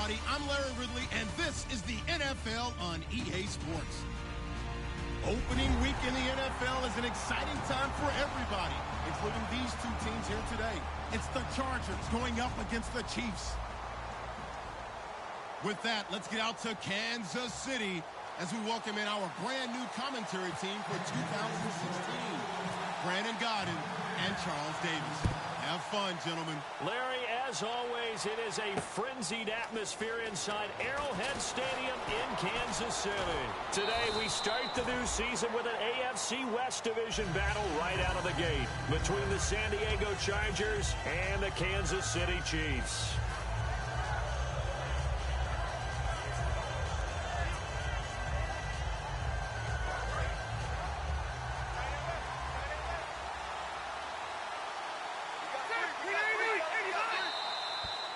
everybody. I'm Larry Ridley, and this is the NFL on EA Sports. Opening week in the NFL is an exciting time for everybody, including these two teams here today. It's the Chargers going up against the Chiefs. With that, let's get out to Kansas City as we welcome in our brand new commentary team for 2016. Brandon Godden and Charles Davis. Have fun, gentlemen. Larry, as always, it is a frenzied atmosphere inside Arrowhead Stadium in Kansas City. Today, we start the new season with an AFC West Division battle right out of the gate between the San Diego Chargers and the Kansas City Chiefs.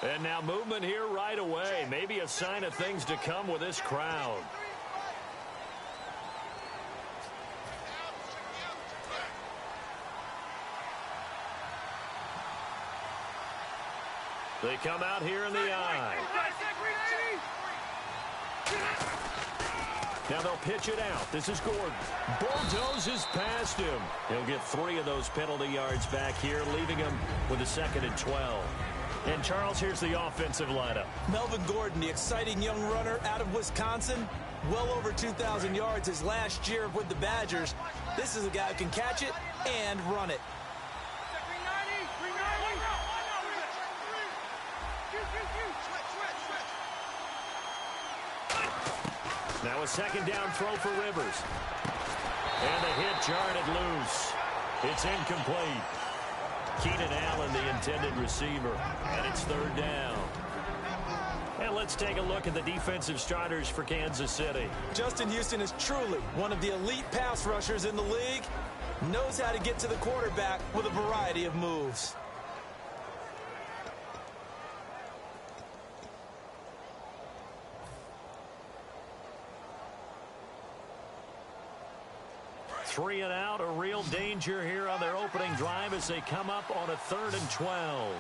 And now movement here right away. Maybe a sign of things to come with this crowd. They come out here in the eye. Now they'll pitch it out. This is Gordon. Bulldozes past him. He'll get 3 of those penalty yards back here, leaving him with a 2nd and 12. And, Charles, here's the offensive lineup. Melvin Gordon, the exciting young runner out of Wisconsin. Well over 2,000 yards his last year with the Badgers. This is a guy who can catch it and run it. Now a 2nd down throw for Rivers. And the hit jarred it loose. It's incomplete. Keenan Allen, the intended receiver, and it's 3rd down. And let's take a look at the defensive starters for Kansas City. Justin Houston is truly one of the elite pass rushers in the league. Knows how to get to the quarterback with a variety of moves. Three and out, a real danger here on their opening drive as they come up on a 3rd and 12.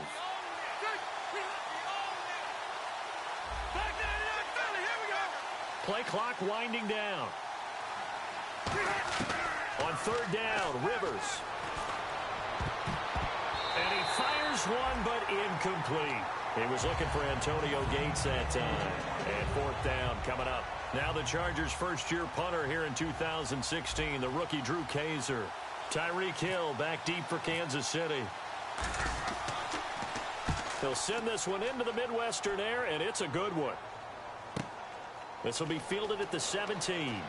Play clock winding down. On 3rd down, Rivers. And he fires one, but incomplete. He was looking for Antonio Gates that time. And 4th down coming up. Now the Chargers' first-year punter here in 2016, the rookie Drew Kaiser. Tyreek Hill back deep for Kansas City. He'll send this one into the Midwestern air, and it's a good one. This will be fielded at the 17.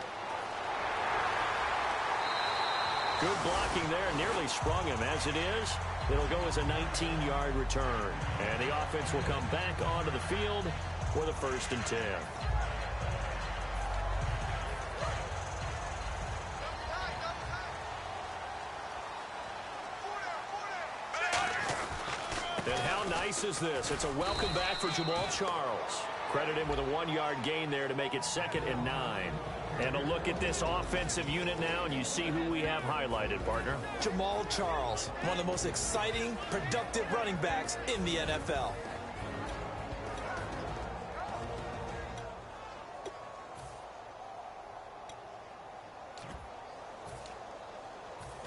Good blocking there, nearly sprung him. As it is, it'll go as a 19-yard return. And the offense will come back onto the field for the 1st and 10. And how nice is this? It's a welcome back for Jamal Charles. Credit him with a 1-yard gain there to make it 2nd and 9. And a look at this offensive unit now, and you see who we have highlighted, partner. Jamal Charles, one of the most exciting, productive running backs in the NFL.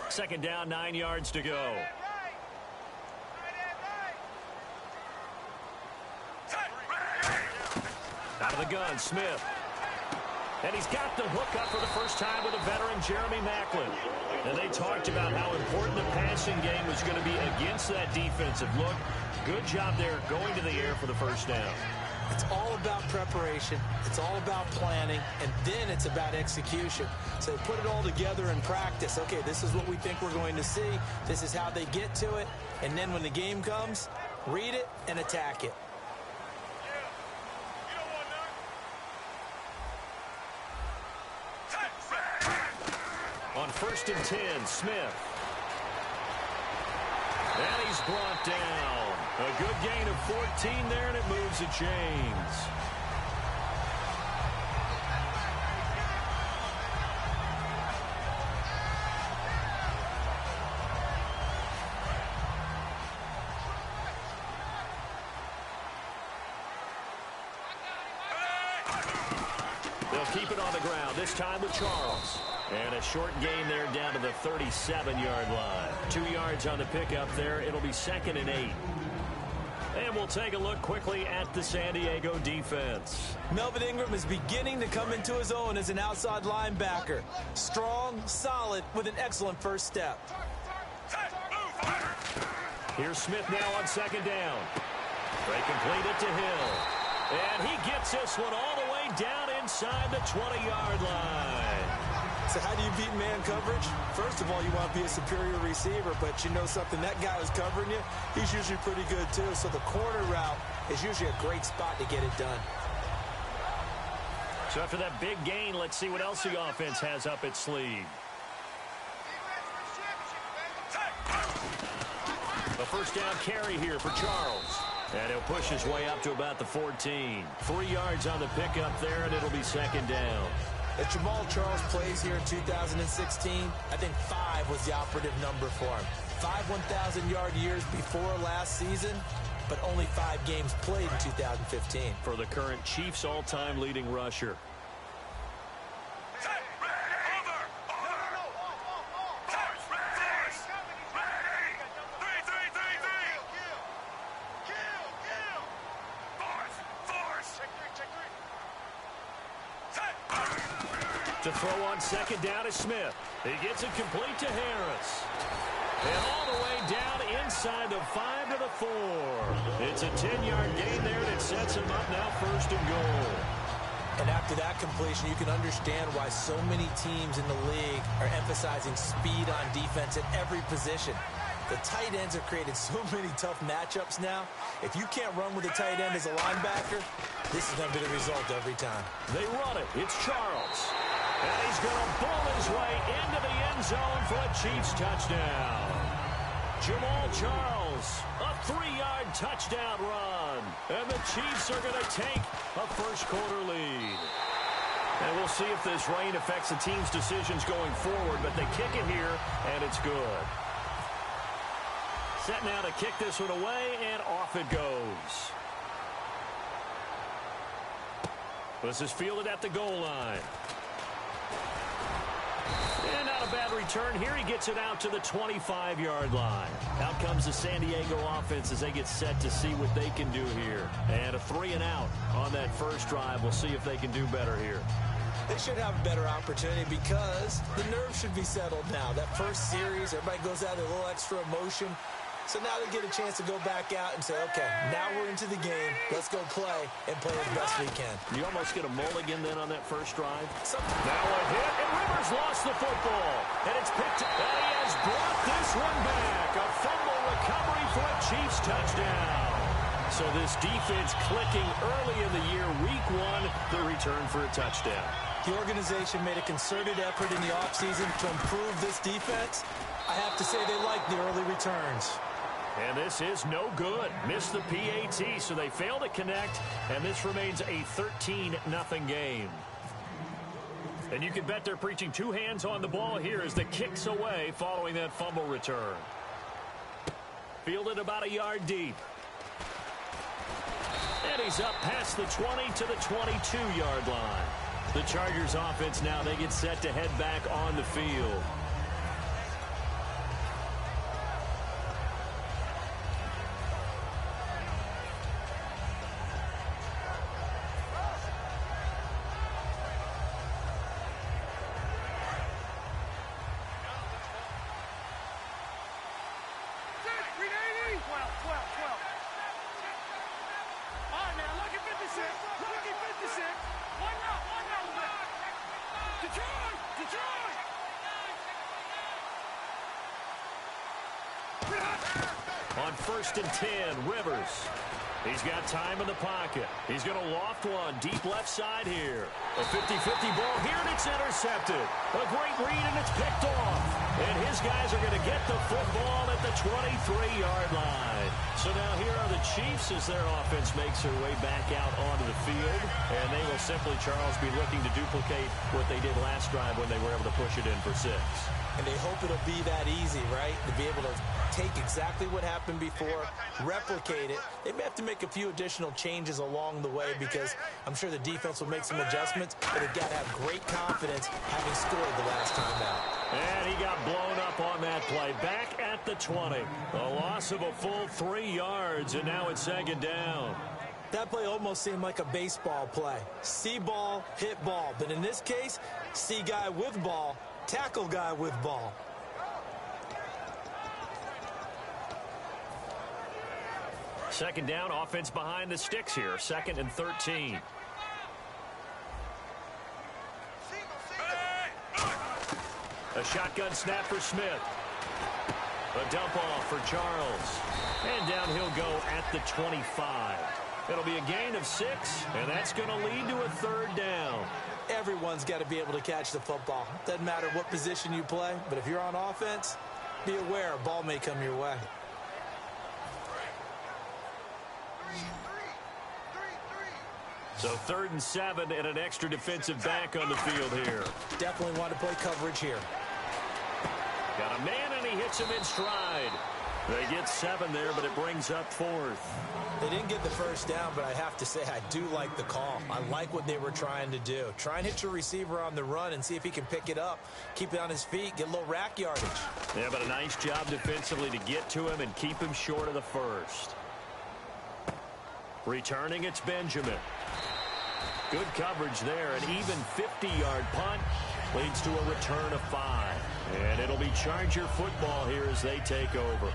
Second down, 9 yards to go. Out of the gun, Smith. And he's got the hook up for the first time with a veteran, Jeremy Maclin. And they talked about how important the passing game was going to be against that defensive look. Good job there going to the air for the 1st down. It's all about preparation. It's all about planning. And then it's about execution. So put it all together in practice. Okay, this is what we think we're going to see. This is how they get to it. And then when the game comes, read it and attack it. On 1st and 10, Smith. And he's brought down. A good gain of 14 there, and it moves the chains. They'll keep it on the ground, this time with Charles. And a short gain there down to the 37-yard line. 2 yards on the pickup there. It'll be 2nd and 8. And we'll take a look quickly at the San Diego defense. Melvin Ingram is beginning to come into his own as an outside linebacker. Strong, solid, with an excellent first step. Here's Smith now on 2nd down. They complete it to Hill. And he gets this one all the way down inside the 20-yard line. So how do you beat man coverage? First of all, you want to be a superior receiver, but you know something, that guy who's covering you, he's usually pretty good too. So the corner route is usually a great spot to get it done. So after that big gain, let's see what else the offense has up its sleeve. A first down carry here for Charles. And he'll push his way up to about the 14. 3 yards on the pickup there, and it'll be 2nd down. As Jamal Charles plays here in 2016, I think 5 was the operative number for him. 5 1,000-yard years before last season, but only 5 games played in 2015. For the current Chiefs all-time leading rusher. To throw on 2nd down is Smith. He gets it complete to Harris. And all the way down inside the 5 to the 4. It's a 10-yard gain there that sets him up now 1st and goal. And after that completion, you can understand why so many teams in the league are emphasizing speed on defense at every position. The tight ends have created so many tough matchups now. If you can't run with a tight end as a linebacker, this is going to be the result every time. They run it. It's Charles. And he's going to bull his way into the end zone for a Chiefs touchdown. Jamal Charles, a 3-yard touchdown run. And the Chiefs are going to take a first-quarter lead. And we'll see if this rain affects the team's decisions going forward, but they kick it here, and it's good. Set now to kick this one away, and off it goes. This is fielded at the goal line. And not a bad return here. He gets it out to the 25-yard line. Out comes the San Diego offense as they get set to see what they can do here. And a 3-and-out on that first drive. We'll see if they can do better here. They should have a better opportunity because the nerves should be settled now. That first series, everybody goes out with a little extra emotion. So now they get a chance to go back out and say, okay, now we're into the game. Let's go play and play as best we can. You almost get a mulligan then on that first drive. Now a hit, and Rivers lost the football. And it's picked up. And he has brought this one back. A fumble recovery for a Chiefs touchdown. So this defense clicking early in the year, week 1, the return for a touchdown. The organization made a concerted effort in the offseason to improve this defense. I have to say they like the early returns. And this is no good. Missed the PAT, so they fail to connect, and this remains a 13-0 game. And you can bet they're preaching 2 hands on the ball here as the kick's away following that fumble return. Fielded about a yard deep. And he's up past the 20 to the 22-yard line. The Chargers offense now, they get set to head back on the field. On 1st and 10, Rivers. He's got time in the pocket. He's going to loft one deep left side here. A 50-50 ball here, and it's intercepted. A great read, and it's picked off. And his guys are going to get the football at the 23-yard line. So now here are the Chiefs as their offense makes their way back out onto the field. And they will simply, Charles, be looking to duplicate what they did last drive when they were able to push it in for 6. And they hope it'll be that easy, right? To be able to take exactly what happened before, replicate it. They may have to make a few additional changes along the way because I'm sure the defense will make some adjustments, but they've got to have great confidence having scored the last time out. And he got blown up on that play. Back at the 20. A loss of a full 3 yards, and now it's second down. That play almost seemed like a baseball play. See ball, hit ball. But in this case, see guy with ball, tackle guy with ball. Second down, offense behind the sticks here. 2nd and 13. A shotgun snap for Smith. A dump off for Charles. And down he'll go at the 25. It'll be a gain of 6, and that's going to lead to a 3rd down. Everyone's got to be able to catch the football. Doesn't matter what position you play, but if you're on offense, be aware a ball may come your way. So 3rd and 7 and an extra defensive back on the field here. Definitely want to play coverage here. Got a man, and he hits him in stride. They get 7 there, but it brings up 4th. They didn't get the first down, but I have to say I do like the call. I like what they were trying to do. Try and hit your receiver on the run and see if he can pick it up, keep it on his feet, get a little rack yardage. Yeah, but a nice job defensively to get to him and keep him short of the first. Returning, it's Benjamin. Good coverage there. An even 50-yard punt leads to a return of 5. And it'll be Charger football here as they take over.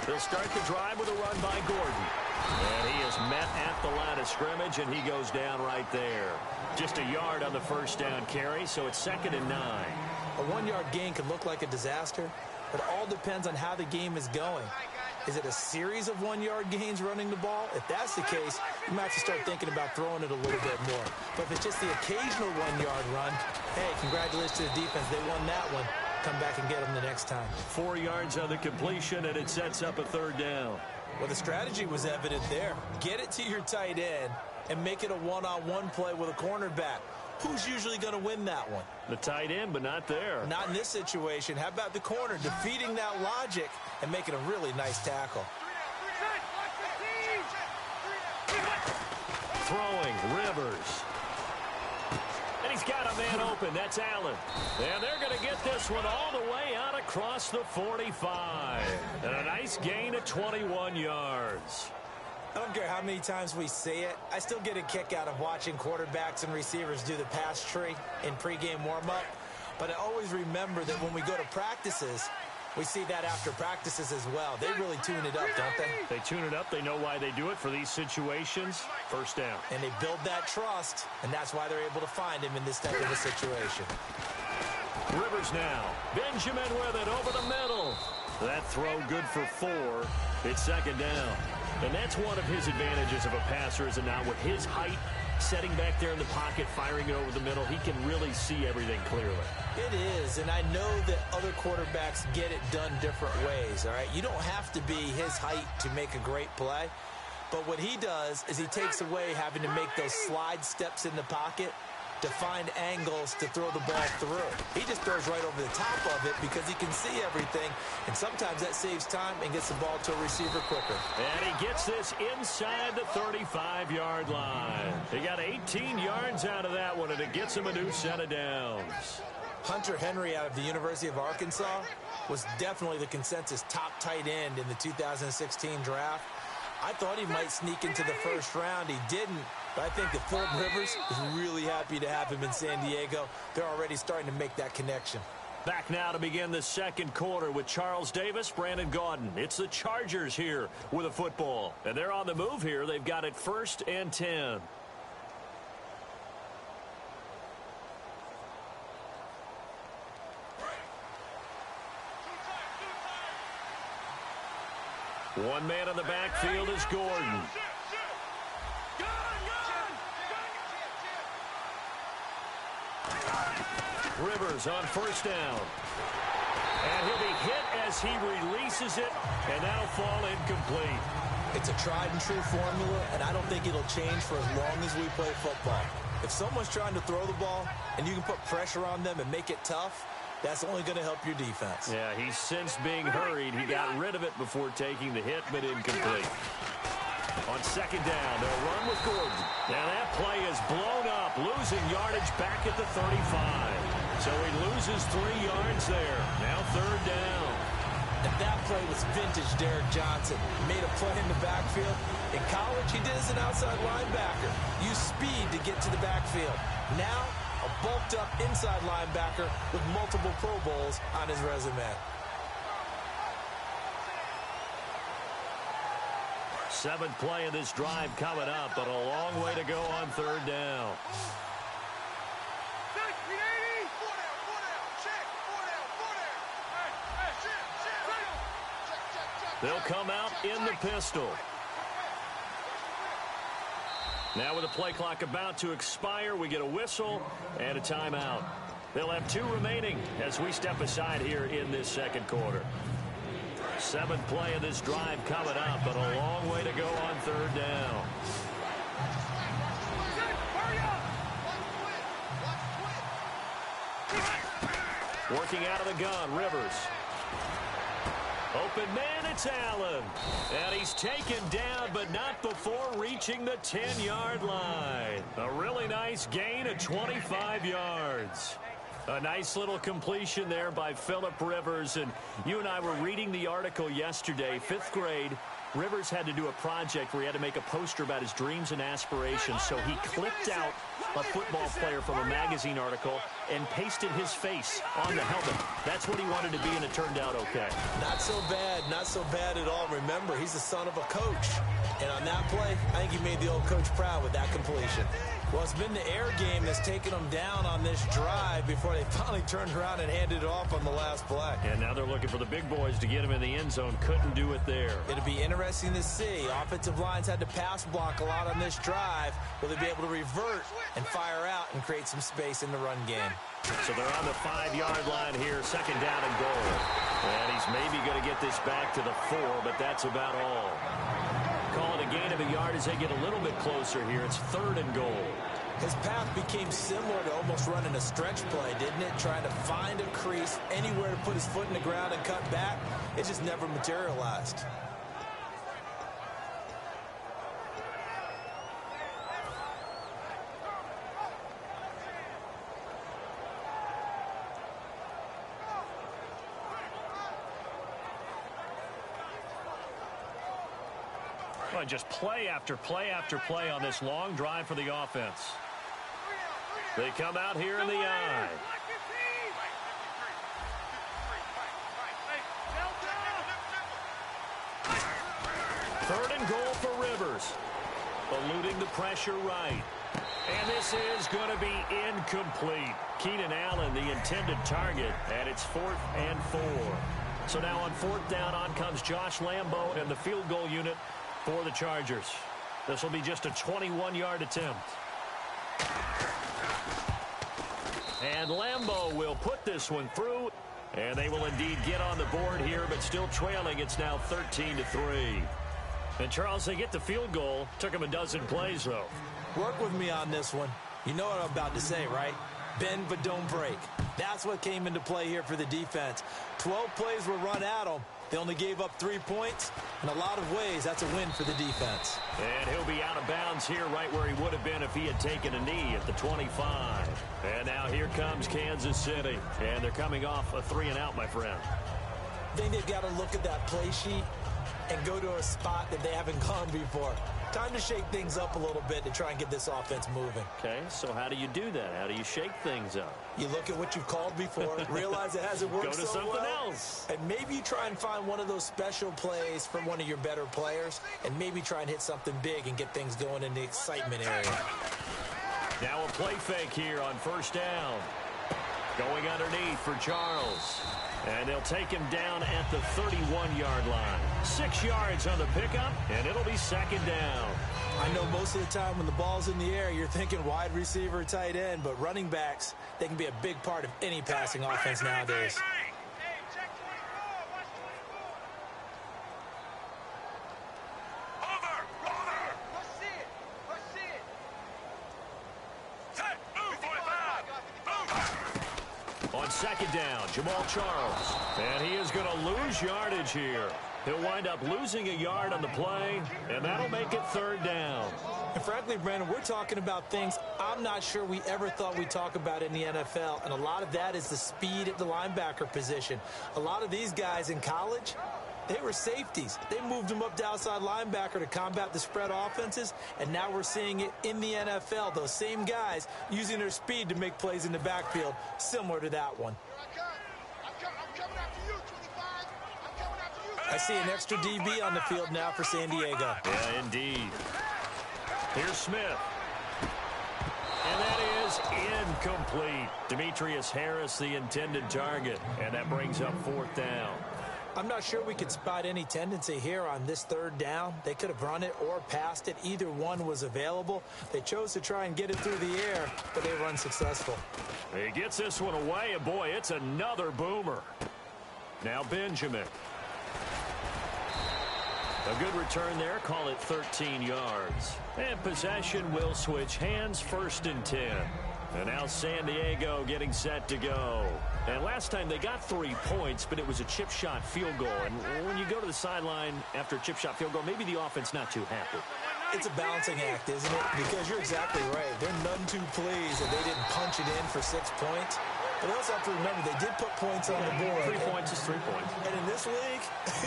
They'll start the drive with a run by Gordon. And he is met at the line of scrimmage, and he goes down right there. Just a yard on the first down carry, so it's 2nd and 9. A 1-yard gain could look like a disaster, but it all depends on how the game is going. Is it a series of 1-yard gains running the ball? If that's the case, you might have to start thinking about throwing it a little bit more. But if it's just the occasional 1-yard run, hey, congratulations to the defense. They won that one. Come back and get them the next time. 4 yards on the completion, and it sets up a 3rd down. Well, the strategy was evident there. Get it to your tight end and make it a one-on-one play with a cornerback. Who's usually going to win that one? The tight end, but not there. Not in this situation. How about the corner defeating that logic and making a really nice tackle? Throwing, Rivers. And he's got a man open. That's Allen. And they're going to get this one all the way out across the 45. And a nice gain of 21 yards. I don't care how many times we see it. I still get a kick out of watching quarterbacks and receivers do the pass tree in pregame warm-up. But I always remember that when we go to practices, we see that after practices as well. They really tune it up, don't they? They tune it up. They know why they do it for these situations. First down. And they build that trust, and that's why they're able to find him in this type of a situation. Rivers now. Benjamin with it over the middle. That throw good for 4. It's 2nd down. And that's one of his advantages of a passer, is it not? With his height, setting back there in the pocket, firing it over the middle, he can really see everything clearly. It is, and I know that other quarterbacks get it done different ways, all right? You don't have to be his height to make a great play, but what he does is he takes away having to make those slide steps in the pocket to find angles to throw the ball through. He just throws right over the top of it because he can see everything, and sometimes that saves time and gets the ball to a receiver quicker. And he gets this inside the 35-yard line. He got 18 yards out of that one, and it gets him a new set of downs. Hunter Henry out of the University of Arkansas was definitely the consensus top tight end in the 2016 draft. I thought he might sneak into the first round. He didn't. But I think that Phillip Rivers is really happy to have him in San Diego. They're already starting to make that connection. Back now to begin the second quarter with Charles Davis, Brandon Gaudin. It's the Chargers here with a football. And they're on the move here. They've got it 1st and 10. One man in the backfield is Gordon. Rivers on 1st down. And he'll be hit as he releases it, and that'll fall incomplete. It's a tried-and-true formula, and I don't think it'll change for as long as we play football. If someone's trying to throw the ball and you can put pressure on them and make it tough, that's only going to help your defense. Yeah, he's since being hurried. He got rid of it before taking the hit, but incomplete. On second down, they'll run with Gordon. Now that play is blown up, losing yardage back at the 35. So he loses 3 yards there. Now third down. And that play was vintage Derek Johnson. He made a play in the backfield. In college, he did as an outside linebacker. Used speed to get to the backfield. Now, a bulked-up inside linebacker with multiple Pro Bowls on his resume. Seventh play of this drive coming up, but a long way to go on third down. They'll come out in the pistol. Now with the play clock about to expire, we get a whistle and a timeout. They'll have 2 remaining as we step aside here in this second quarter. Seventh play of this drive coming up, but a long way to go on third down. Working out of the gun, Rivers. Open man, it's Allen. And he's taken down, but not before reaching the 10-yard line. A really nice gain of 25 yards. A nice little completion there by Phillip Rivers. And you and I were reading the article yesterday, 5th grade. Rivers had to do a project where he had to make a poster about his dreams and aspirations. So he clipped out a football player from a magazine article and pasted his face on the helmet. That's what he wanted to be, and it turned out okay. Not so bad at all. Remember, he's the son of a coach. And on that play, I think he made the old coach proud with that completion. Well, it's been the air game that's taken them down on this drive before they finally turned around and handed it off on the last play. And now they're looking for the big boys to get him in the end zone. Couldn't do it there. It'll be interesting to see. Offensive lines had to pass block a lot on this drive. Will they be able to revert and fire out and create some space in the run game? So they're on the 5-yard line here, second down and goal. And he's maybe going to get this back to the 4, but that's about all. Call it a gain of a yard as they get a little bit closer here. It's third and goal. His path became similar to almost running a stretch play, didn't it? Trying to find a crease, anywhere to put his foot in the ground and cut back. It just never materialized. Well, just play after play after play on this long drive for the offense. They come out here in the eye. Third and goal for Rivers. Eluding the pressure right. And this is going to be incomplete. Keenan Allen, the intended target, and it's 4th and 4. So now on 4th down, on comes Josh Lambo and the field goal unit for the Chargers. This will be just a 21-yard attempt. And Lambo will put this one through, and they will indeed get on the board here, but still trailing. It's now 13-3. And, Charles, they get the field goal. Took them a dozen plays, though. Work with me on this one. You know what I'm about to say, right? Bend but don't break. That's what came into play here for the defense. 12 plays were run at them. They only gave up 3 points. In a lot of ways, that's a win for the defense. And he'll be out of bounds here right where he would have been if he had taken a knee at the 25. And now here comes Kansas City. And they're coming off a 3-and-out, my friend. I think they've got to look at that play sheet and go to a spot that they haven't gone before. Time to shake things up a little bit to try and get this offense moving. Okay, so how do you do that? How do you shake things up? You look at what you've called before, realize it hasn't worked Go to so something well, else. and maybe you try and find one of those special plays from one of your better players, and maybe try and hit something big and get things going in the excitement area. Now a play fake here on first down. Going underneath for Charles. And they'll take him down at the 31-yard line. 6 yards on the pickup, and it'll be second down. I know most of the time when the ball's in the air, you're thinking wide receiver, tight end, but running backs, they can be a big part of any passing offense nowadays. second down, Jamal Charles. And he is going to lose yardage here. He'll wind up losing a yard on the play, and that'll make it third down. And frankly, Brandon, we're talking about things I'm not sure we ever thought we'd talk about in the NFL, and a lot of that is the speed at the linebacker position. A lot of these guys in college, they were safeties. They moved them up to outside linebacker to combat the spread offenses, and now we're seeing it in the NFL. Those same guys using their speed to make plays in the backfield, similar to that one. I see an extra DB on the field now for San Diego. Yeah, indeed. Here's Smith. And that is incomplete. Demetrius Harris, the intended target. And that brings up fourth down. I'm not sure we could spot any tendency here on this third down. They could have run it or passed it. Either one was available. They chose to try and get it through the air, but they were unsuccessful. He gets this one away, and boy, it's another boomer. Now Benjamin. A good return there. Call it 13 yards. And possession will switch hands, 1st and 10. And now San Diego getting set to go. And last time they got 3 points, but it was a chip shot field goal. And when you go to the sideline after a chip shot field goal, maybe the offense not too happy. It's a balancing act, isn't it? Because you're exactly right. They're none too pleased that they didn't punch it in for 6 points. But they also have to remember they did put points on the board. 3 points is 3 points. And in this league,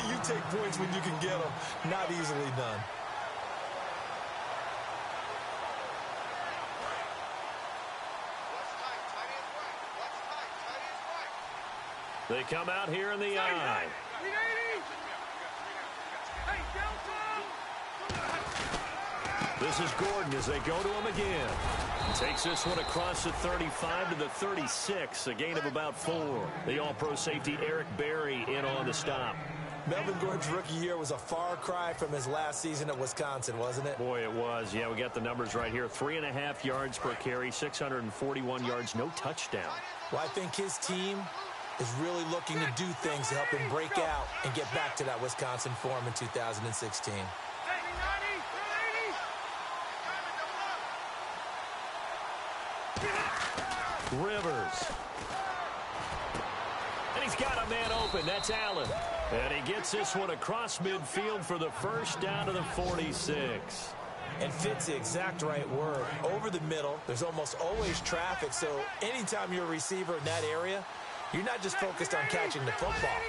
you take points when you can get them. Not easily done. They come out here in the I. This is Gordon as they go to him again. Takes this one across the 35 to the 36, a gain of about 4. The all-pro safety Eric Berry in on the stop. Melvin Gordon's rookie year was a far cry from his last season at Wisconsin, wasn't it? Boy, it was. Yeah, we got the numbers right here. 3.5 yards per carry, 641 yards, no touchdown. Well, I think his team is really looking to do things to help him break out and get back to that Wisconsin form in 2016. Rivers. And he's got a man open. That's Allen. And he gets this one across midfield for the first down to the 46. And fits the exact right word. Over the middle, there's almost always traffic, so anytime you're a receiver in that area, you're not just focused on catching the football.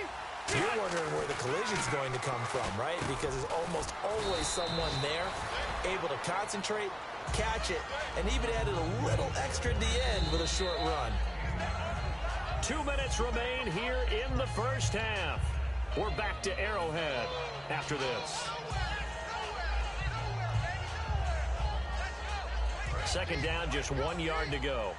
You're wondering where the collision's going to come from, right? Because there's almost always someone there able to concentrate, catch it, and even added a little extra at the end with a short run. 2 minutes remain here in the first half. We're back to Arrowhead after this. Second down, just 1 yard to go.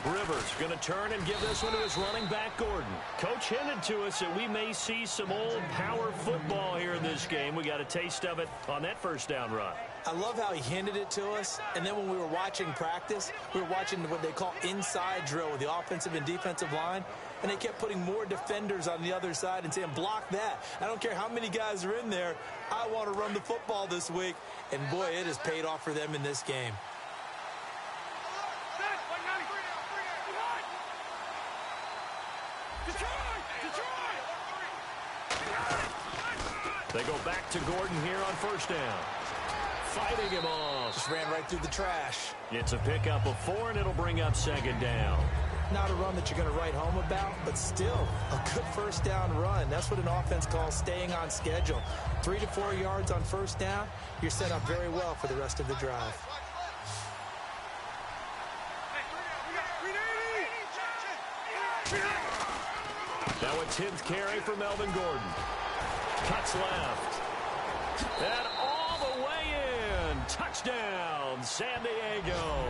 Rivers going to turn and give this one to his running back, Gordon. Coach hinted to us that we may see some old power football here in this game. We got a taste of it on that first down run. I love how he hinted it to us, and then when we were watching practice, we were watching what they call inside drill with the offensive and defensive line, and they kept putting more defenders on the other side and saying, block that. I don't care how many guys are in there. I want to run the football this week, and boy, it has paid off for them in this game. They go back to Gordon here on first down. Fighting him off. Just ran right through the trash. It's a pickup of 4, and it'll bring up second down. Not a run that you're going to write home about, but still a good first down run. That's what an offense calls staying on schedule. 3 to 4 yards on first down, you're set up very well for the rest of the drive. Now a 10th carry for Melvin Gordon. Cuts left. And all the way in. Touchdown, San Diego.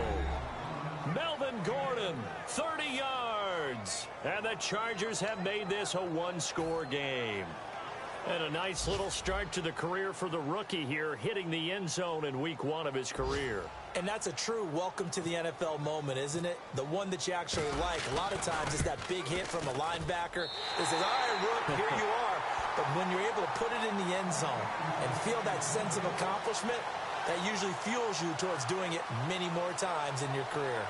Melvin Gordon, 30 yards. And the Chargers have made this a one-score game. And a nice little start to the career for the rookie here, hitting the end zone in week 1 of his career. And that's a true welcome to the NFL moment, isn't it? The one that you actually like. A lot of times it's that big hit from a linebacker that says, all right, Rook, here you are. but when you're able to put it in the end zone and feel that sense of accomplishment, that usually fuels you towards doing it many more times in your career.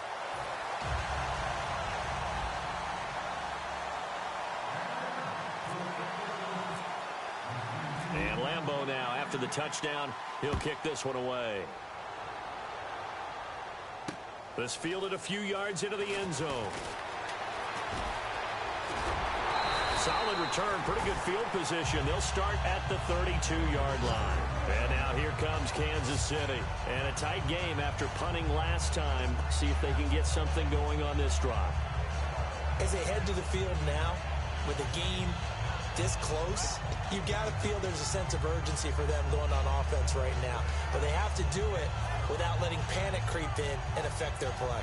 And Lambeau now, after the touchdown, he'll kick this one away. This fielded a few yards into the end zone. Solid return, pretty good field position. They'll start at the 32-yard line. And now here comes Kansas City. And a tight game after punting last time. See if they can get something going on this drive. As they head to the field now, with the game this close, you've got to feel there's a sense of urgency for them going on offense right now. But they have to do it without letting panic creep in and affect their play.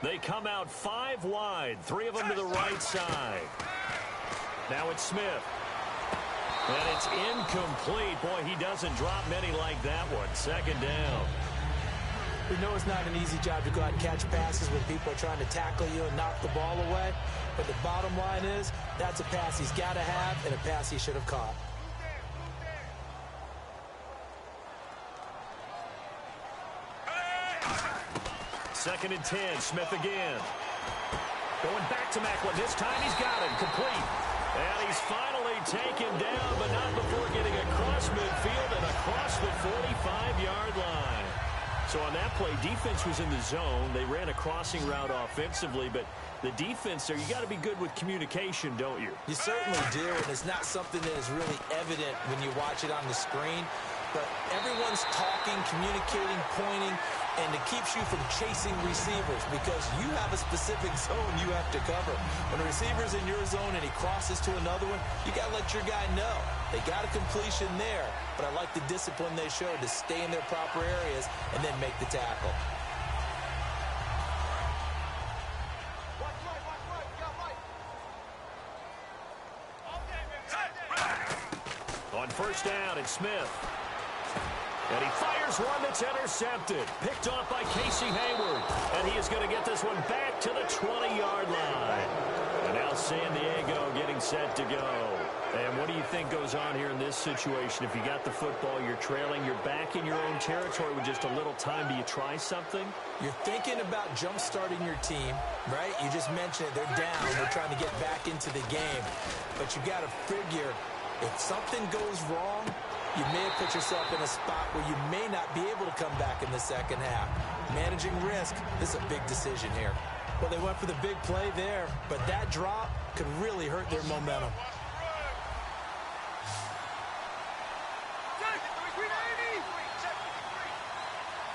They come out 5 wide, 3 of them to the right side. Now it's Smith. And it's incomplete. Boy, he doesn't drop many like that one. Second down. We know it's not an easy job to go out and catch passes when people are trying to tackle you and knock the ball away. But the bottom line is, that's a pass he's got to have and a pass he should have caught. Second and 10, Smith again. Going back to Macklin. This time he's got him. Complete. And he's finally taken down, but not before getting across midfield and across the 45-yard line. So on that play, defense was in the zone. They ran a crossing route offensively, but the defense there, you got to be good with communication, don't you? You certainly do, and it's not something that is really evident when you watch it on the screen. But everyone's talking, communicating, pointing, and it keeps you from chasing receivers because you have a specific zone you have to cover. When a receiver's in your zone and he crosses to another one, you got to let your guy know. They got a completion there, but I like the discipline they showed to stay in their proper areas and then make the tackle. On first down, it's Smith. And he fires one that's intercepted. Picked off by Casey Hayward. And he is going to get this one back to the 20-yard line. And now San Diego getting set to go. And what do you think goes on here in this situation? If you got the football, you're trailing, you're back in your own territory with just a little time. Do you try something? You're thinking about jump-starting your team, right? You just mentioned it. They're down. They're trying to get back into the game. But you got to figure if something goes wrong, you may have put yourself in a spot where you may not be able to come back in the second half. Managing risk is a big decision here. Well, they went for the big play there, but that drop could really hurt their momentum.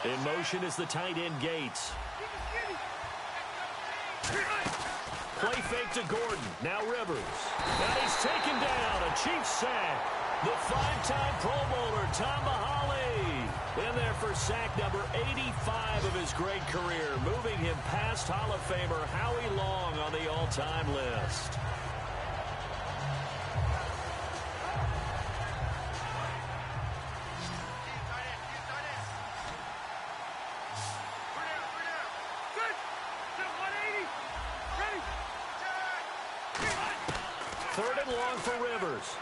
In motion is the tight end Gates. Play fake to Gordon. Now Rivers. And he's taken down. A Chiefs sack. The 5-time Pro Bowler, Tom Mahali, in there for sack number 85 of his great career, moving him past Hall of Famer Howie Long on the all-time list. Third and long for Rivers.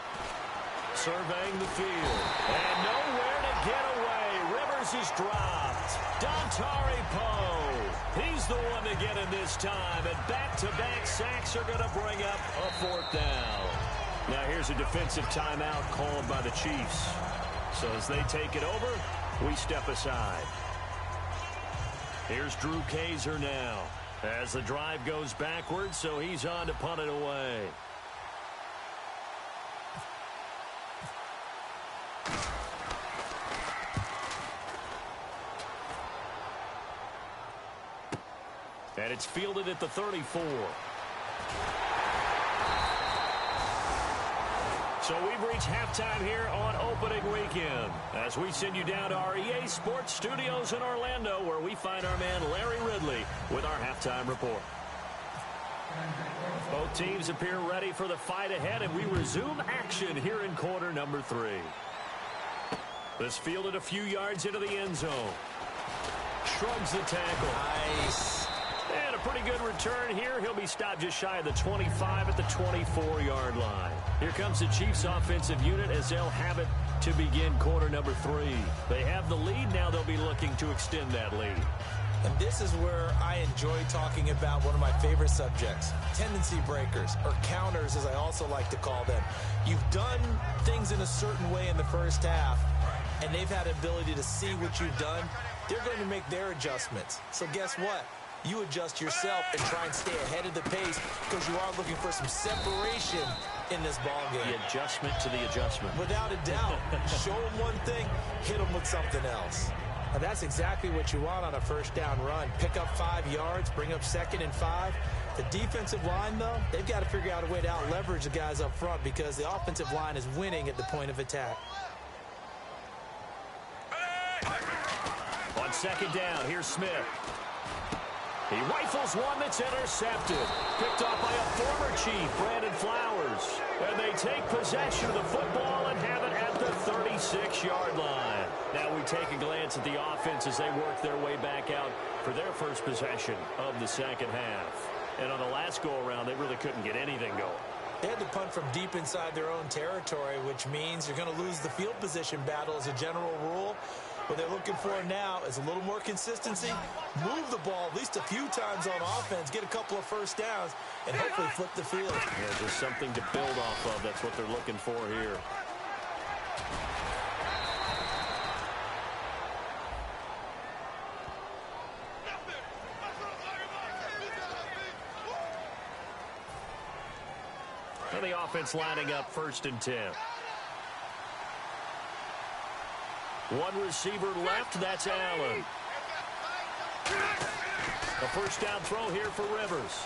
Surveying the field. And nowhere to get away. Rivers is dropped. Dontari Poe. He's the one to get him this time. And back-to-back sacks are going to bring up a 4th down. Now here's a defensive timeout called by the Chiefs. So as they take it over, we step aside. Here's Drew Kaiser now. As the drive goes backwards, so he's on to punt it away. And it's fielded at the 34. So we've reached halftime here on opening weekend as we send you down to our EA Sports Studios in Orlando where we find our man Larry Ridley with our halftime report. Both teams appear ready for the fight ahead, and we resume action here in quarter number 3. This fielded a few yards into the end zone. Shrugs the tackle. Nice. And a pretty good return here. He'll be stopped just shy of the 25 at the 24-yard line. Here comes the Chiefs offensive unit as they'll have it to begin quarter number 3. They have the lead. Now they'll be looking to extend that lead. And this is where I enjoy talking about one of my favorite subjects, tendency breakers, or counters as I also like to call them. You've done things in a certain way in the first half, and they've had the ability to see what you've done. They're going to make their adjustments. So guess what? You adjust yourself and try and stay ahead of the pace because you are looking for some separation in this ball game. The adjustment to the adjustment. Without a doubt. Show them one thing, hit them with something else. And that's exactly what you want on a first down run. Pick up 5 yards, bring up 2nd and 5. The defensive line, though, they've got to figure out a way to out-leverage the guys up front because the offensive line is winning at the point of attack. On 2nd down, here's Smith. He rifles one that's intercepted. Picked off by a former Chief, Brandon Flowers. And they take possession of the football and have it at the 36-yard line. Now we take a glance at the offense as they work their way back out for their first possession of the second half. And on the last go-around, they really couldn't get anything going. They had to punt from deep inside their own territory, which means you're going to lose the field position battle as a general rule. What they're looking for now is a little more consistency, move the ball at least a few times on offense, get a couple of first downs, and hopefully flip the field. Yeah, just something to build off of. That's what they're looking for here. And the offense lining up 1st and 10. One receiver left, that's Allen. A first down throw here for Rivers.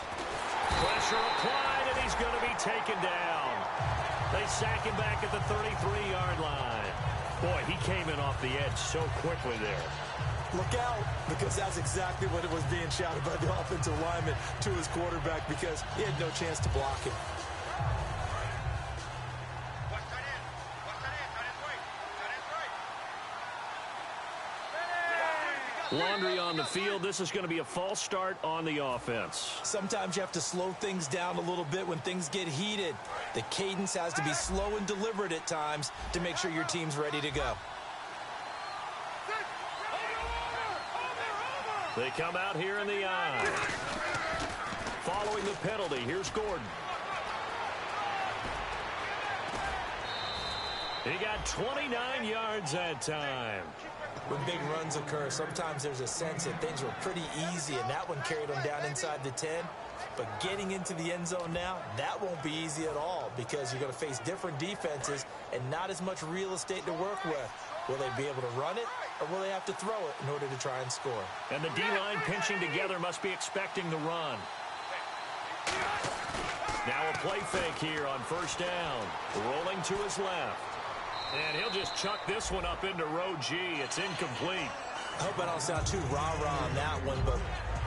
Pressure applied, and he's going to be taken down. They sack him back at the 33-yard line. Boy, he came in off the edge so quickly there. Look out, because that's exactly what it was being shouted by the offensive lineman to his quarterback because he had no chance to block him. Laundry on the field. This is going to be a false start on the offense. Sometimes you have to slow things down a little bit when things get heated. The cadence has to be slow and deliberate at times to make sure your team's ready to go. They come out here in the eye. Following the penalty, here's Gordon. He got 29 yards that time. When big runs occur, sometimes there's a sense that things were pretty easy, and that one carried them down inside the 10. But getting into the end zone now, that won't be easy at all because you're going to face different defenses and not as much real estate to work with. Will they be able to run it, or will they have to throw it in order to try and score? And the D-line pinching together must be expecting the run. Now a play fake here on 1st down. Rolling to his left. And he'll just chuck this one up into row G. It's incomplete. I hope I don't sound too rah-rah on that one, but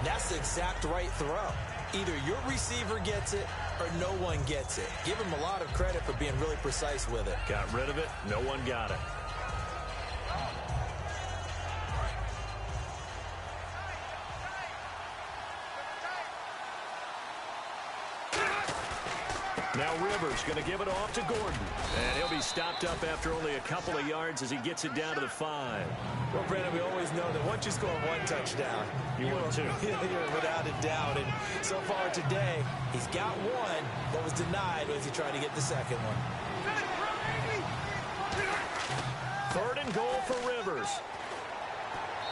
that's the exact right throw. Either your receiver gets it or no one gets it. Give him a lot of credit for being really precise with it. Got rid of it. No one got it. Now Rivers going to give it off to Gordon. And he'll be stopped up after only a couple of yards as he gets it down to the 5. Well, Brandon, we always know that once you score one touchdown, you win two. You're without a doubt. And so far today, he's got one that was denied as he tried to get the second one. 3rd and goal for Rivers.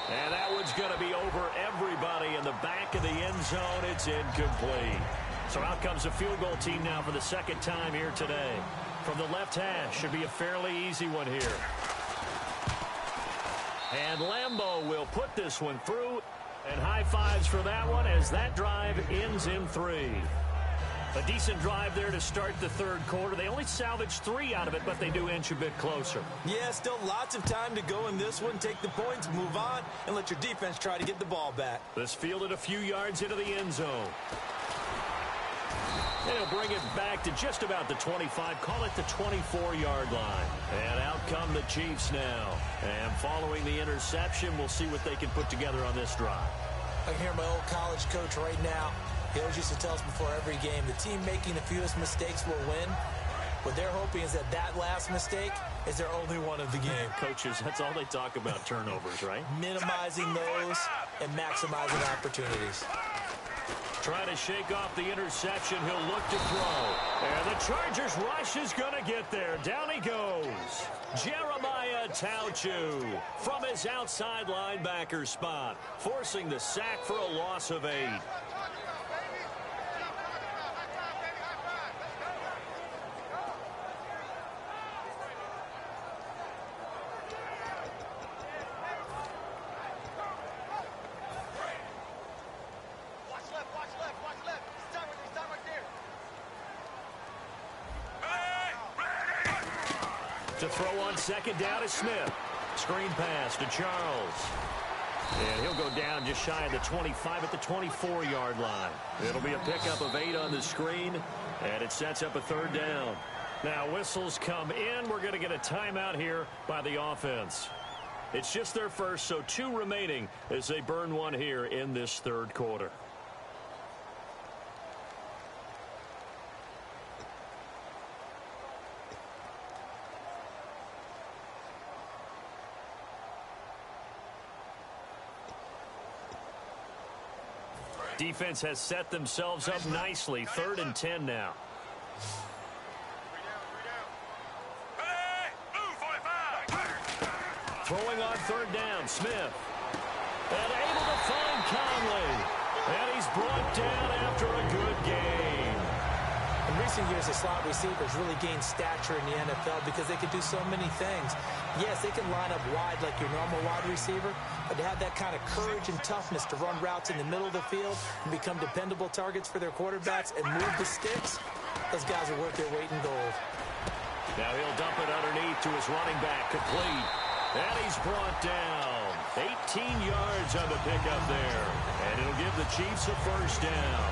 And that one's going to be over everybody in the back of the end zone. It's incomplete. So out comes the field goal team now for the 2nd time here today. From the left hash, should be a fairly easy one here. And Lambeau will put this one through. And high fives for that one as that drive ends in 3. A decent drive there to start the 3rd quarter. They only salvaged 3 out of it, but they do inch a bit closer. Yeah, still lots of time to go in this one. Take the points, move on, and let your defense try to get the ball back. This fielded a few yards into the end zone. And he'll bring it back to just about the 25, call it the 24-yard line. And out come the Chiefs now. And following the interception, we'll see what they can put together on this drive. I can hear my old college coach right now. He always used to tell us before every game, the team making the fewest mistakes will win. What they're hoping is that that last mistake is their only one of the game. Coaches, that's all they talk about, turnovers, right? Minimizing those and maximizing opportunities. Trying to shake off the interception. He'll look to throw. And the Chargers rush is going to get there. Down he goes. Jeremiah Tauchu from his outside linebacker spot, forcing the sack for a loss of 8. To throw on second down is Smith. Screen pass to Charles. And he'll go down just shy of the 25 at the 24-yard line. It'll be a pickup of 8 on the screen, and it sets up a third down. Now whistles come in. We're going to get a timeout here by the offense. It's just their first, so 2 remaining as they burn one here in this third quarter. Defense has set themselves up nicely. 3rd and 10 now. Throwing on 3rd down, Smith. And able to find Conley. And he's brought down after a good game. In recent years, the slot receivers really gained stature in the NFL because they can do so many things. Yes, they can line up wide like your normal wide receiver, but to have that kind of courage and toughness to run routes in the middle of the field and become dependable targets for their quarterbacks and move the sticks, those guys are worth their weight in gold. Now he'll dump it underneath to his running back, complete. And he's brought down. 18 yards on the pickup there. And it'll give the Chiefs a first down.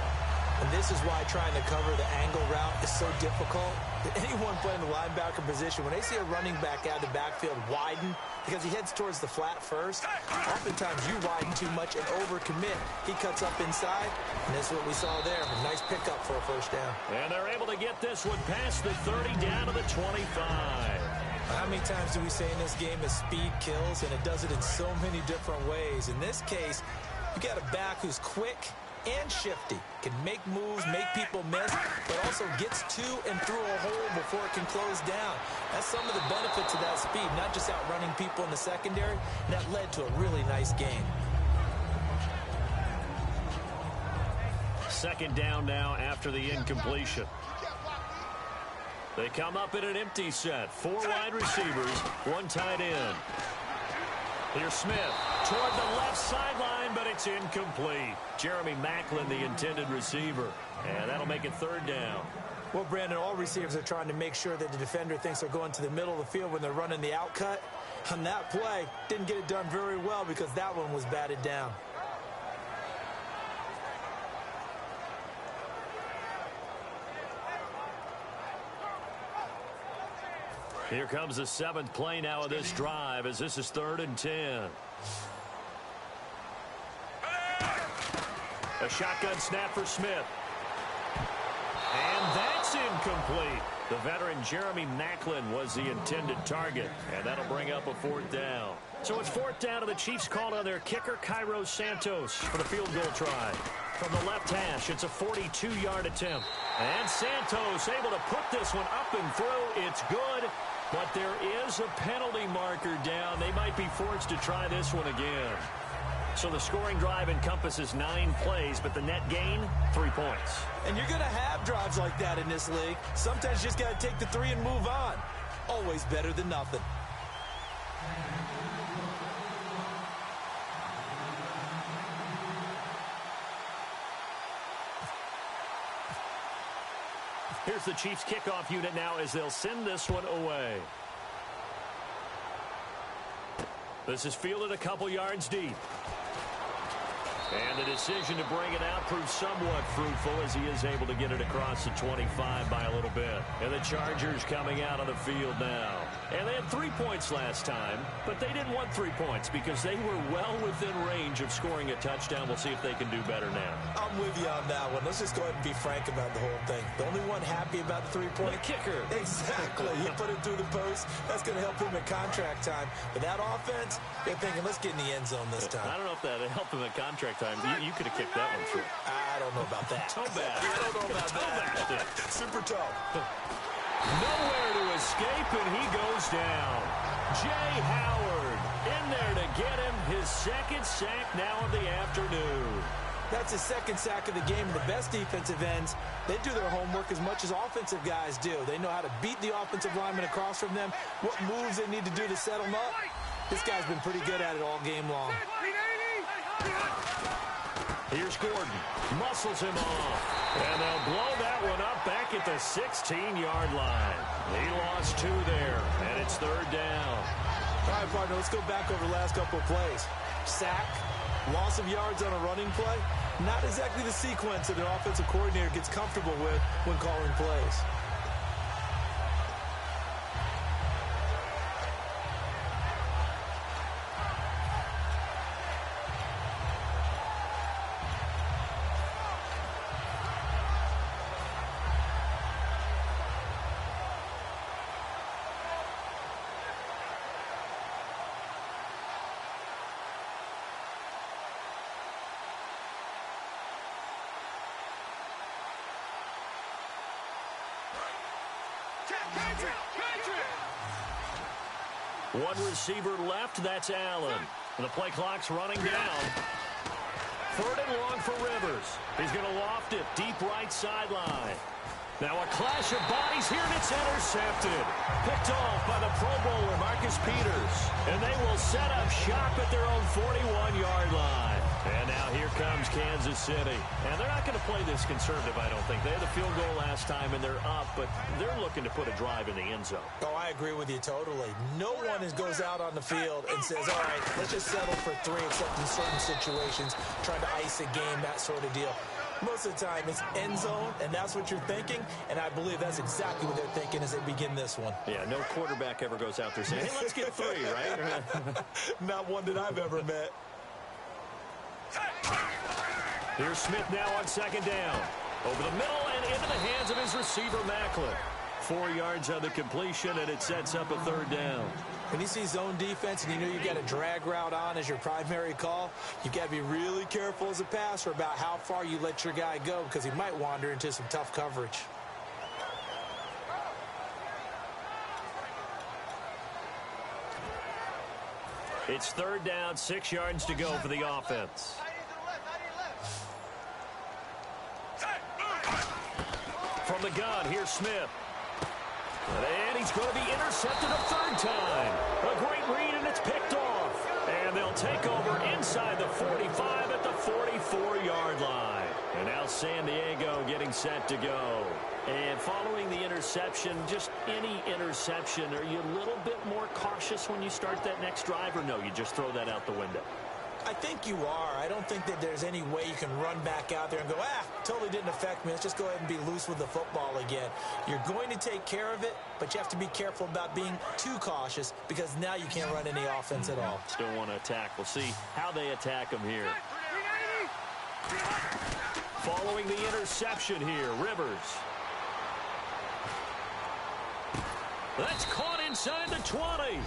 And this is why trying to cover the angle route is so difficult. Anyone playing the linebacker position, when they see a running back out of the backfield widen because he heads towards the flat first, oftentimes you widen too much and overcommit. He cuts up inside, and that's what we saw there. A nice pickup for a first down. And they're able to get this one past the 30 down to the 25. How many times do we say in this game is speed kills, and it does it in so many different ways. In this case, you got a back who's quick and shifty, can make moves, make people miss, but also gets to and through a hole before it can close down. That's some of the benefits of that speed, not just outrunning people in the secondary. And that led to a really nice game. 2nd down now after the incompletion. They come up in an empty set. 4 wide receivers, 1 tight end. Here's Smith toward the left sideline, but it's incomplete. Jeremy Maclin, the intended receiver. And that'll make it 3rd down. Well, Brandon, all receivers are trying to make sure that the defender thinks they're going to the middle of the field when they're running the outcut. On that play, didn't get it done very well because that one was batted down. Here comes the 7th play now of this drive as this is 3rd and 10. A shotgun snap for Smith. And that's incomplete. The veteran Jeremy Maclin was the intended target, and that'll bring up a 4th down. So it's 4th down, and the Chiefs called on their kicker, Cairo Santos, for the field goal try. From the left hash, it's a 42-yard attempt. And Santos able to put this one up and through. It's good, but there is a penalty marker down. They might be forced to try this one again. So the scoring drive encompasses 9 plays, but the net gain, 3 points. And you're going to have drives like that in this league. Sometimes you just got to take the 3 and move on. Always better than nothing. Here's the Chiefs kickoff unit now as they'll send this one away. This is fielded a couple yards deep. And the decision to bring it out proves somewhat fruitful as he is able to get it across the 25 by a little bit. And the Chargers coming out on the field now. And they had 3 points last time, but they didn't want 3 points because they were well within range of scoring a touchdown. We'll see if they can do better now. I'm with you on that one. Let's just go ahead and be frank about the whole thing. The only one happy about the 3-point kicker. Exactly. He put it through the post. That's going to help him in contract time. But that offense, they're thinking, let's get in the end zone this time. I don't know if that helped him in contract time. You could have kicked that one through. I don't know about that. Toe bad. I don't know about that. Super toe. Nowhere to escape, and he goes down. Jay Howard in there to get him his second sack now of the afternoon. That's his second sack of the game. The best defensive ends, they do their homework as much as offensive guys do. They know how to beat the offensive lineman across from them, what moves they need to do to set them up. This guy's been pretty good at it all game long. Here's Gordon. Muscles him off. And they'll blow that one up back at the 16-yard line. He lost 2 there, and it's 3rd down. All right, partner, let's go back over the last couple of plays. Sack, loss of yards on a running play. Not exactly the sequence that an offensive coordinator gets comfortable with when calling plays. One receiver left, that's Allen. The play clock's running down. 3rd and long for Rivers. He's going to loft it deep right sideline. Now a clash of bodies here, and it's intercepted. Picked off by the Pro Bowler, Marcus Peters. And they will set up shop at their own 41-yard line. And now here comes Kansas City. And they're not going to play this conservative, I don't think. They had the field goal last time, and they're up, but they're looking to put a drive in the end zone. Oh, I agree with you totally. No one goes out on the field and says, all right, let's just settle for 3, except in certain situations, trying to ice a game, that sort of deal. Most of the time, it's end zone, and that's what you're thinking, and I believe that's exactly what they're thinking as they begin this one. Yeah, no quarterback ever goes out there saying, hey, let's get 3, right? Not one that I've ever met. Here's Smith now on 2nd down. Over the middle and into the hands of his receiver, Macklin. 4 yards on the completion, and it sets up a 3rd down. When you see zone defense and you know you've got a drag route on as your primary call, you've got to be really careful as a passer about how far you let your guy go because he might wander into some tough coverage. It's 3rd down, 6 yards to go for the offense. From the gun, here's Smith. And he's going to be intercepted a 3rd time. A great read, and it's picked off. And they'll take over inside the 45 at the 44-yard line. And now San Diego getting set to go. And following the interception, just any interception, are you a little bit more cautious when you start that next drive, or no, you just throw that out the window? I think you are. I don't think that there's any way you can run back out there and go, totally didn't affect me. Let's just go ahead and be loose with the football again. You're going to take care of it, but you have to be careful about being too cautious because now you can't run any offense at all. Still want to attack. We'll see how they attack him here. Following the interception here, Rivers. That's caught inside the 20.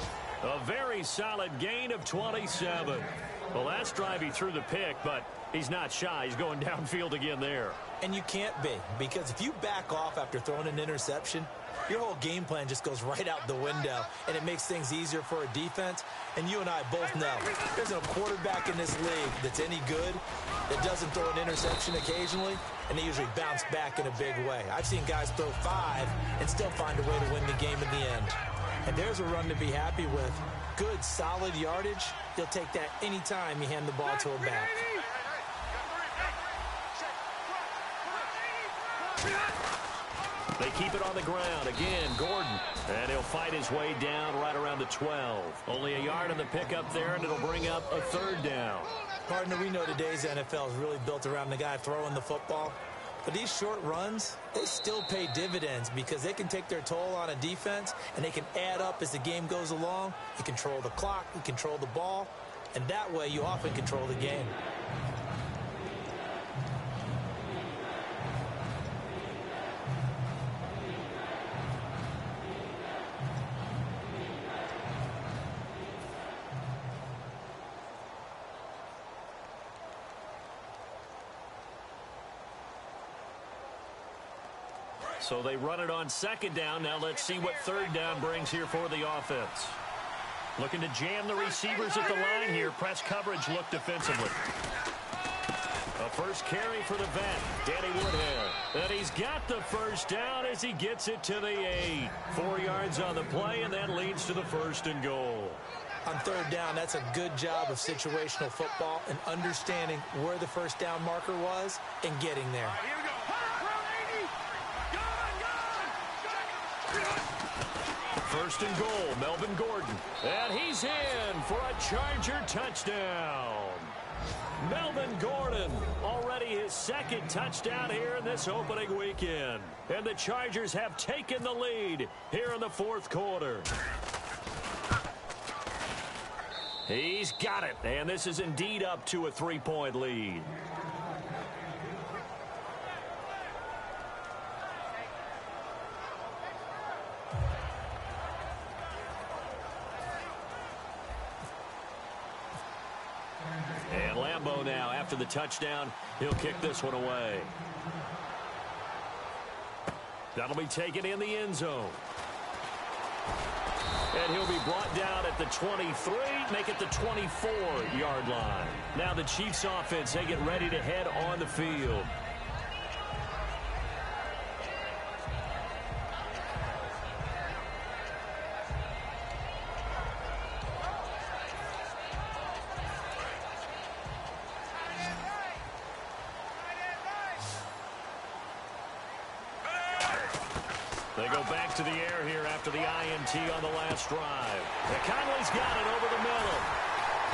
A very solid gain of 27. Well, last drive he threw the pick, but he's not shy. He's going downfield again there. And you can't be, because if you back off after throwing an interception, your whole game plan just goes right out the window, and it makes things easier for a defense. And you and I both know there's a quarterback in this league that's any good that doesn't throw an interception occasionally, and they usually bounce back in a big way. I've seen guys throw 5 and still find a way to win the game in the end. And there's a run to be happy with. Good, solid yardage. You'll take that anytime you hand the ball to a back. They keep it on the ground. Again, Gordon. And he'll fight his way down right around the 12. Only a yard on the pickup there, and it'll bring up a third down. Partner, we know today's NFL is really built around the guy throwing the football. But these short runs, they still pay dividends because they can take their toll on a defense, and they can add up as the game goes along. You control the clock, you control the ball, and that way you often control the game. So they run it on second down. Now let's see what third down brings here for the offense. Looking to jam the receivers at the line here. Press coverage look defensively. A first carry for the vet, Danny Woodhead. And he's got the first down as he gets it to the 8. 4 yards on the play, and that leads to the 1st and goal. On third down, that's a good job of situational football and understanding where the first down marker was and getting there. First and goal, Melvin Gordon. And he's in for a Charger touchdown. Melvin Gordon, already his 2nd touchdown here in this opening weekend. And the Chargers have taken the lead here in the 4th quarter. He's got it, and this is indeed up to a 3-point lead. And Lambeau now, after the touchdown, he'll kick this one away. That'll be taken in the end zone. And he'll be brought down at the 23, make it the 24-yard line. Now the Chiefs offense, they get ready to head on the field. They go back to the air here after the INT on the last drive. And Conley's got it over the middle.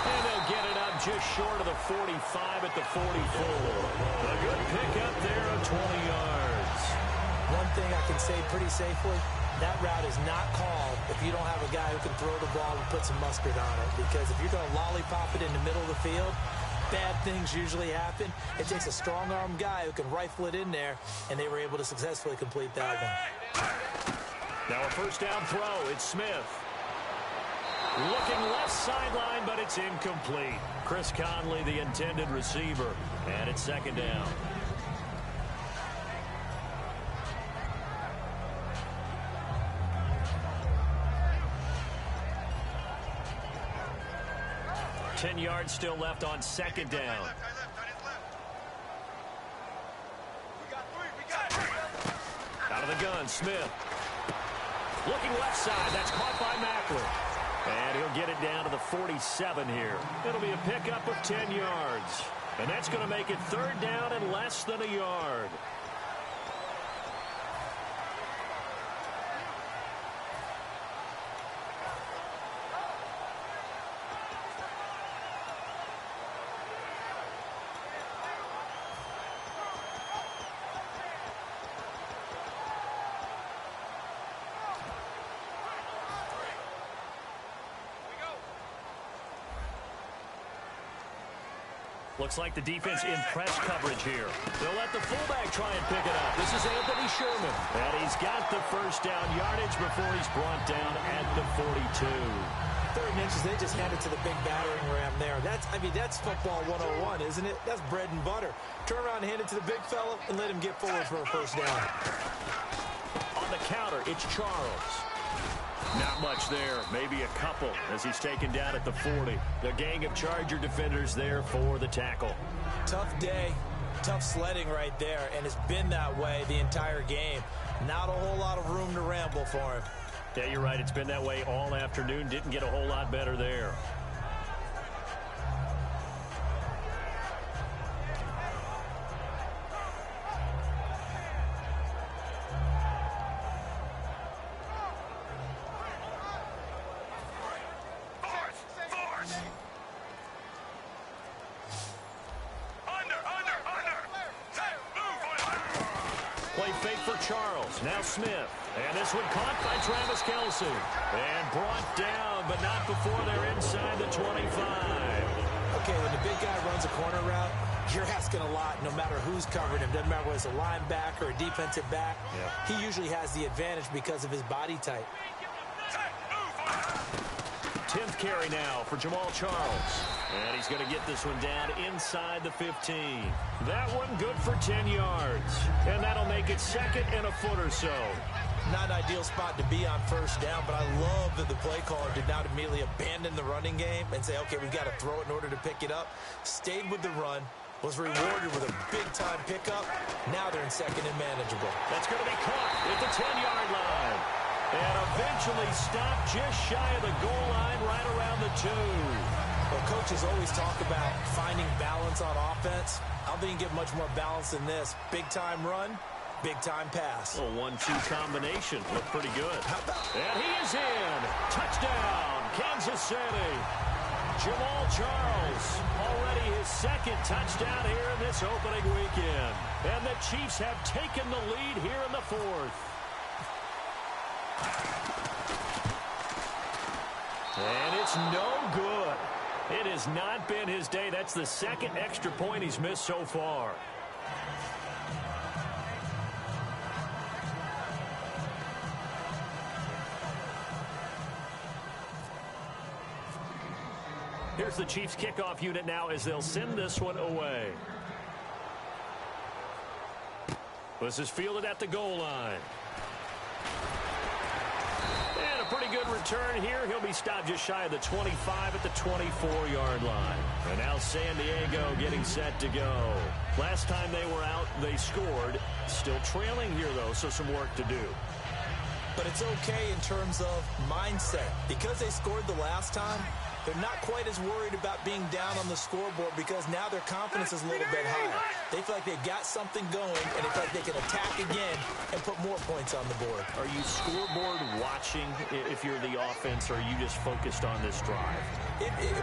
And they'll get it up just short of the 45 at the 44. A good pickup there of 20 yards. One thing I can say pretty safely, that route is not called if you don't have a guy who can throw the ball and put some mustard on it. Because if you're going to lollipop it in the middle of the field, bad things usually happen. It takes a strong-arm guy who can rifle it in there, and they were able to successfully complete that one. Now a first down throw. It's Smith. Looking left sideline, but it's incomplete. Chris Conley, the intended receiver, and it's 2nd down. Ten yards still left on 2nd down. Out of the gun, Smith. Looking left side. That's caught by Macklin. And he'll get it down to the 47 here. It'll be a pickup of 10 yards. And that's going to make it 3rd down and less than a yard. Looks like the defense in press coverage here. They'll let the fullback try and pick it up. This is Anthony Sherman. And he's got the first down yardage before he's brought down at the 42. 3rd and inches, they just hand it to the big battering ram there. That's football 101, isn't it? That's bread and butter. Turn around and hand it to the big fella and let him get forward for a first down. On the counter, it's Charles. Not much there, maybe a couple as he's taken down at the 40. The gang of Charger defenders there for the tackle. Tough day, tough sledding right there, and it's been that way the entire game. Not a whole lot of room to ramble for him. Yeah, you're right. It's been that way all afternoon. Didn't get a whole lot better there. Play fake for Charles. Now Smith. And this one caught by Travis Kelce. And brought down, but not before they're inside the 25. Okay, when the big guy runs a corner route, you're asking a lot no matter who's covering him. Doesn't matter whether it's a linebacker or a defensive back. Yeah. He usually has the advantage because of his body type. 10th carry now for Jamal Charles. And he's going to get this one down inside the 15. That one good for 10 yards. And that'll make it second and a foot or so. Not an ideal spot to be on first down, but I love that the play caller did not immediately abandon the running game and say, okay, we've got to throw it in order to pick it up. Stayed with the run, was rewarded with a big-time pickup. Now they're in second and manageable. That's going to be caught at the 10-yard line. And eventually stopped just shy of the goal line right around the 2. Well, coaches always talk about finding balance on offense. I don't think you get much more balance than this. Big-time run, big-time pass. A 1-2 combination. Looked pretty good. And he is in. Touchdown, Kansas City. Jamal Charles, already his second touchdown here in this opening weekend. And the Chiefs have taken the lead here in the 4th. And it's no good. It has not been his day. That's the second extra point he's missed so far. Here's the Chiefs kickoff unit now as they'll send this one away. This is fielded at the goal line. And a pretty good return here. He'll be stopped just shy of the 25 at the 24-yard line. And now San Diego getting set to go. Last time they were out, they scored. Still trailing here, though, so some work to do. But it's okay in terms of mindset. Because they scored the last time, they're not quite as worried about being down on the scoreboard because now their confidence is a little bit higher. They feel like they've got something going, and they feel like they can attack again and put more points on the board. Are you scoreboard watching if you're the offense, or are you just focused on this drive?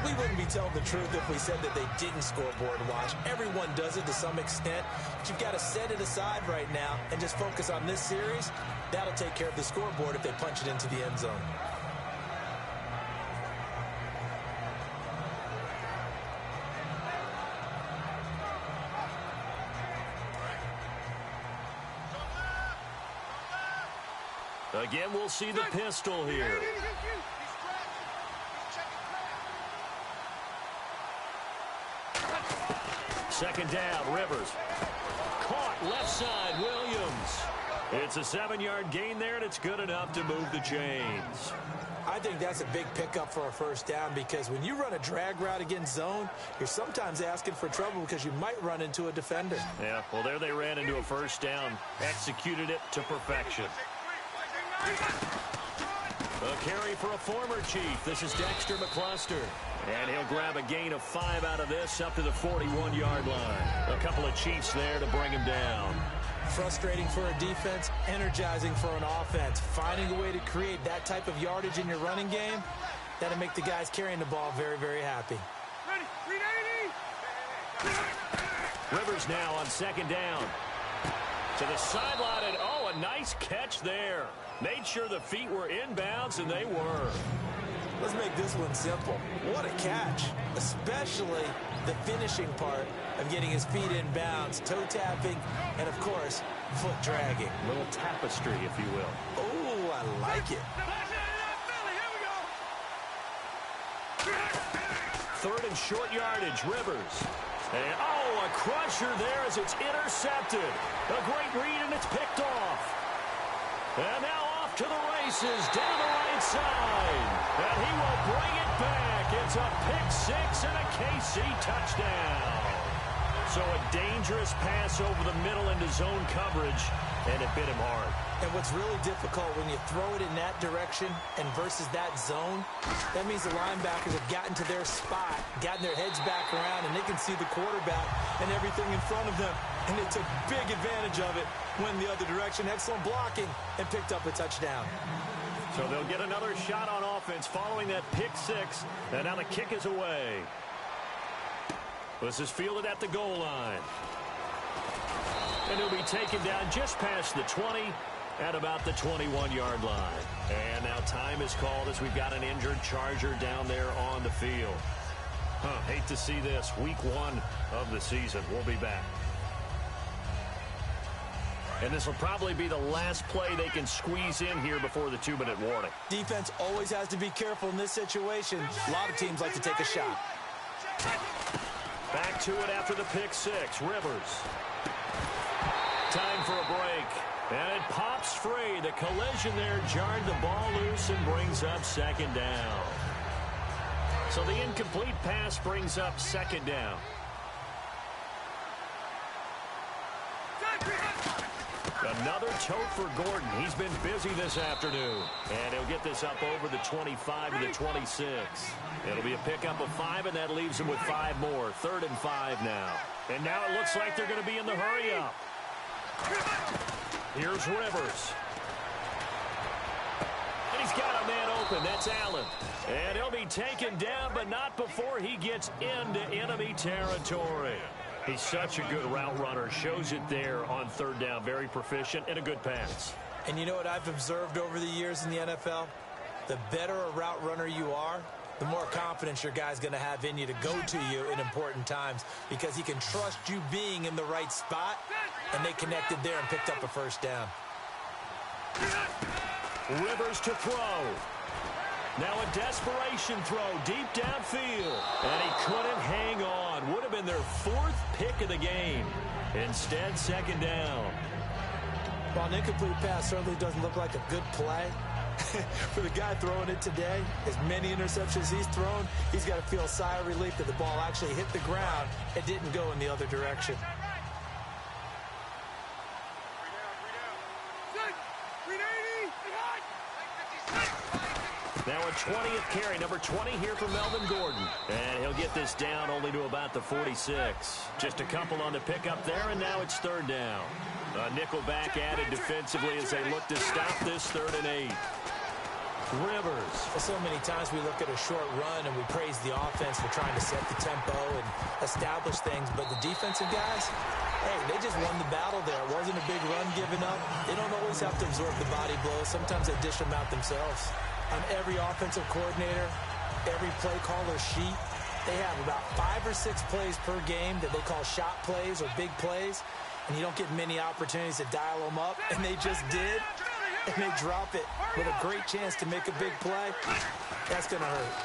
We wouldn't be telling the truth if we said that they didn't scoreboard watch. Everyone does it to some extent, but you've got to set it aside right now and just focus on this series. That'll take care of the scoreboard if they punch it into the end zone. Again, we'll see the pistol here. Second down, Rivers. Caught left side, Williams. It's a 7-yard gain there, and it's good enough to move the chains. I think that's a big pickup for a first down because when you run a drag route against zone, you're sometimes asking for trouble because you might run into a defender. Yeah, well, there they ran into a first down. Executed it to perfection. A carry for a former Chief. This is Dexter McCluster. And he'll grab a gain of 5 out of this up to the 41-yard line. A couple of Chiefs there to bring him down. Frustrating for a defense, energizing for an offense. Finding a way to create that type of yardage in your running game, that'll make the guys carrying the ball very, very happy. Rivers now on second down. To the sideline, and oh, a nice catch there. Made sure the feet were inbounds, and they were. Let's make this one simple. What a catch, especially the finishing part of getting his feet in bounds, toe tapping, and of course, foot dragging. A little tapestry, if you will. Oh, I like it. Third and short yardage, Rivers. And, oh, a crusher there as it's intercepted. A great read, and it's picked off. And now off to the races, down the right side. And he will bring it back. It's a pick-6 and a KC touchdown. So a dangerous pass over the middle into zone coverage, and it bit him hard. And what's really difficult when you throw it in that direction and versus that zone, that means the linebackers have gotten to their spot, gotten their heads back around, and they can see the quarterback and everything in front of them. And they took big advantage of it, went the other direction, excellent blocking, and picked up a touchdown. So they'll get another shot on offense following that pick-6, and now the kick is away. This is fielded at the goal line. And he'll be taken down just past the 20 at about the 21-yard line. And now time is called as we've got an injured Charger down there on the field. Hate to see this. Week 1 of the season. We'll be back. And this will probably be the last play they can squeeze in here before the 2-minute warning. Defense always has to be careful in this situation. A lot of teams like to take a shot. Back to it after the pick 6. Rivers. Time for a break. And it pops free. The collision there jarred the ball loose and brings up 2nd down. So the incomplete pass brings up 2nd down. Another tote for Gordon. He's been busy this afternoon. And he'll get this up over the 25 to the 26. It'll be a pickup of 5, and that leaves him with 5 more. 3rd and 5 now. And now it looks like they're going to be in the hurry-up. Here's Rivers. And he's got a man open. That's Allen. And he'll be taken down, but not before he gets into enemy territory. He's such a good route runner. Shows it there on 3rd down. Very proficient and a good pass. And you know what I've observed over the years in the NFL? The better a route runner you are, the more confidence your guy's going to have in you to go to you in important times because he can trust you being in the right spot, and they connected there and picked up a 1st down. Rivers to throw. Now a desperation throw deep downfield. And he couldn't hang on. Would have been their 4th pick of the game. Instead, 2nd down. Well, an incomplete pass certainly doesn't look like a good play. For the guy throwing it today, as many interceptions he's thrown, he's got to feel a sigh of relief that the ball actually hit the ground and didn't go in the other direction. Now a 20th carry, number 20 here for Melvin Gordon. And he'll get this down only to about the 46. Just a couple on the pickup there, and now it's 3rd down. A nickel back added defensively as they look to stop this 3rd and 8. Rivers. Well, so many times we look at a short run and we praise the offense for trying to set the tempo and establish things, but the defensive guys, hey, they just won the battle there. It wasn't a big run given up. They don't always have to absorb the body blows. Sometimes they dish them out themselves. On every offensive coordinator, every play caller sheet, they have about 5 or 6 plays per game that they call shot plays or big plays, and you don't get many opportunities to dial them up, and they just did, and they drop it with a great chance to make a big play. That's going to hurt.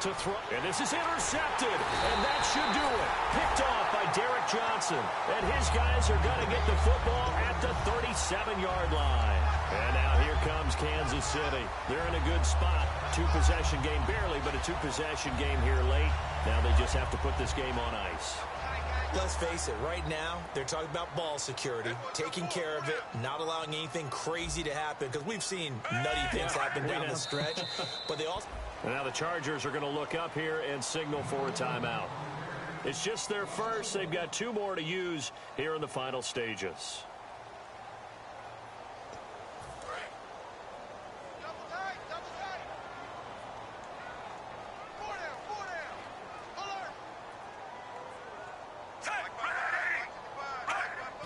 To throw, and this is intercepted, and that should do it. Picked off by Derek Johnson, and his guys are going to get the football at the 37-yard line. And now here comes Kansas City. They're in a good spot. 2-possession game, barely, but a 2-possession game here late. Now they just have to put this game on ice. Let's face it, right now, they're talking about ball security, taking care of it, not allowing anything crazy to happen, because we've seen nutty things happen down the stretch. But they also... And now the Chargers are going to look up here and signal for a timeout. It's just their first. They've got 2 more to use here in the final stages.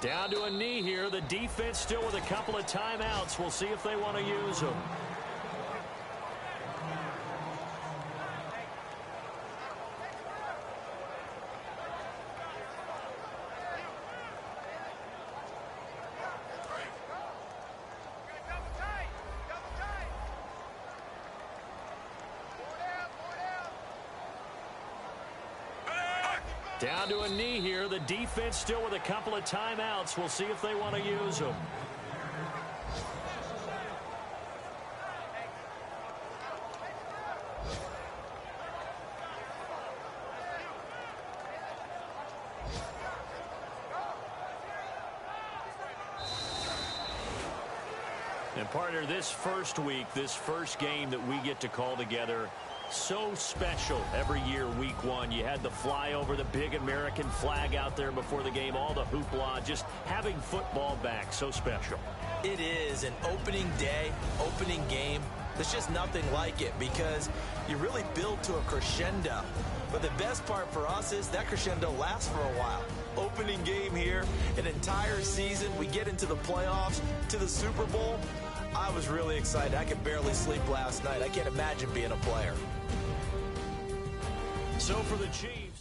Down to a knee here. The defense still with a couple of timeouts. We'll see if they want to use them. Down to a knee here. The defense still with a couple of timeouts. We'll see if they want to use them. And partner, this first week, this first game that we get to call together, so special every year, week 1. You had the flyover, the big American flag out there before the game, all the hoopla, just having football back, so special. It is an opening day, opening game. There's just nothing like it because you really build to a crescendo. But the best part for us is that crescendo lasts for a while. opening game here, an entire season. We get into the playoffs, to the Super Bowl. I was really excited. I could barely sleep last night. I can't imagine being a player. So for the Chiefs.